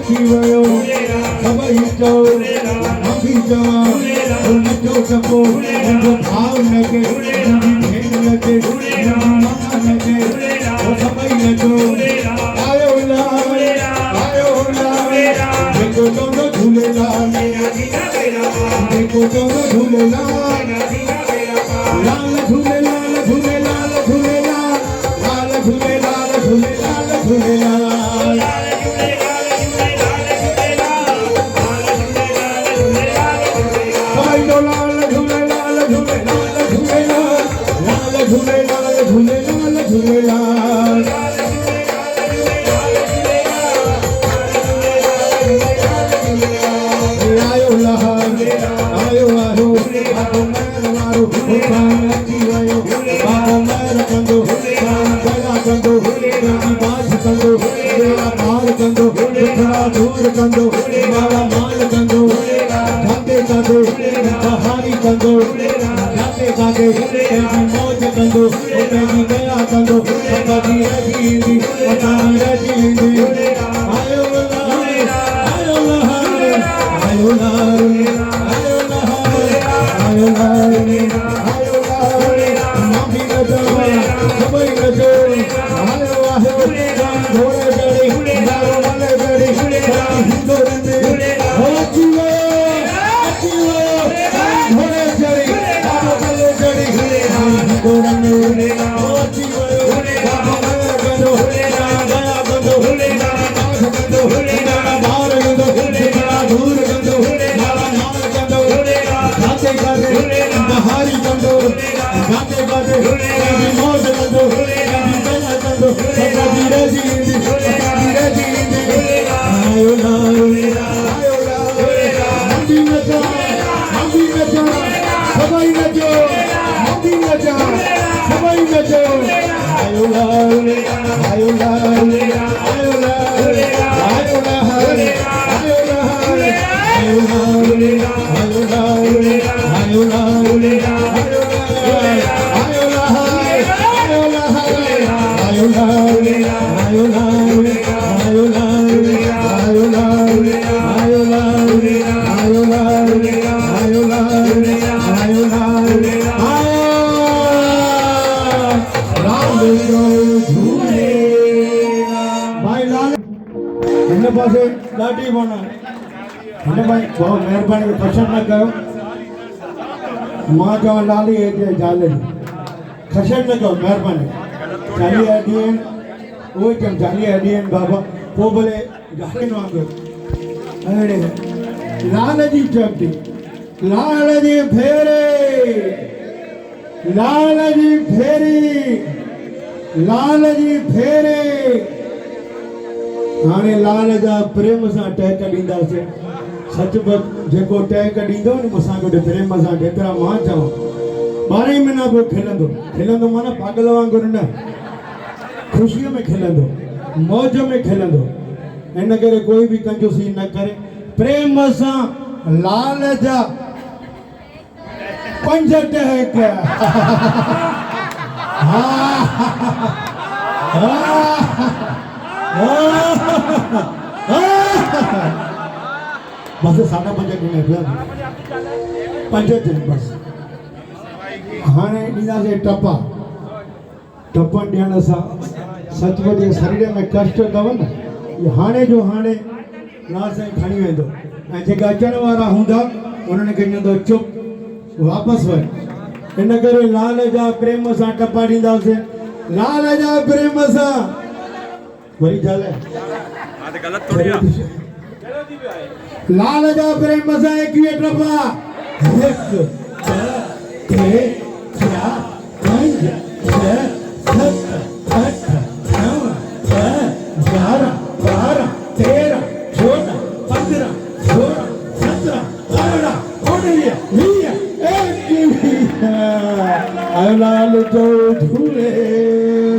अची वियो सभई चओ मां बि चवां नचो टपो मुंहिंजो भाउ नचे मुंहिंजी भेण नचे मुंहिंजी मां नचे सभई नचो आयो लाल जेको चवंदो झूलेलाल जेको चवंदो झूलेलाल लाल झूलेलाल झूलेलाल झूलेलाल लाल झूलेलाल झूलेलाल झूलेलाल सभई जो लाल झूलेलाल झूलेलाल झूलेलाल लाल झूलेलाल झूलेलाल झूलेलाल आयो लहर आयो आयो बाबो महर वारो भगवान अची वियो बाबो महर कंदो दया कंदो तेरी बाज कंदो तेरा पार कंदो दुखड़ा दूर कंदो माला माल कंदो जाते कंदो बहारी कंदो जाते जाते तेरी मौज कंदो तेरी दया कंदो सभी रजी इंदी मतानी रजी इंदी आयो बहारी कंदो गाते गाते तेरी मौज कंदो तेरी दया कंदो सभी रजी इंदी आयो लाल मंदी नचा सभई नचो मंदी नचा सभई नचो आयो लाल आयो लाल आयो लाल आयो लाल आयो लाल आयो लाल आयो लाल आयो लाल ॾाढी वण हिन भाई बहुत महिरबानी पसंदि न कयो मां चवां लाली जे ज़ाल जी खशनि न कयो महिरबानी 40 ॾींहं उहे चयमि 40 ॾींहं बाबा पोइ भले ॻाल्हियुनि वांगुरु अहिड़े लाल जी चपटी लाल जी फेरे लाल जी फेरी लाल जी फेरे हाणे लाल जा प्रेम सां टहक ॾींदासीं सच जेको टहक ॾींदो न मूंसां गॾु प्रेम सां जेतिरा मां चवां 12 महीना पोइ खिलंदो माना पागल वांगुरु न ख़ुशीअ में खिलंदो मौज में खिलंदो इन करे कोई बि कंजूसी न करे प्रेम सां लाल जा 5 टहक बस 5.5 ॾींहं 5 दिन बस हाणे ॾींदासीं टपा टपनि ॾियण सां सचमुच शरीर में कष्ट अथव न हाणे जो हाणे लाल साईं खणी वेंदो ऐं जेका अचण वारा हूंदा उन्हनि खे चवंदो चुप वापसि वञ इन करे लाल जा प्रेम सां टपा ॾींदासीं लाल जा प्रेम सां वरी ज़ाल लाल जा प्रेम सां 21 टपा 1 2 3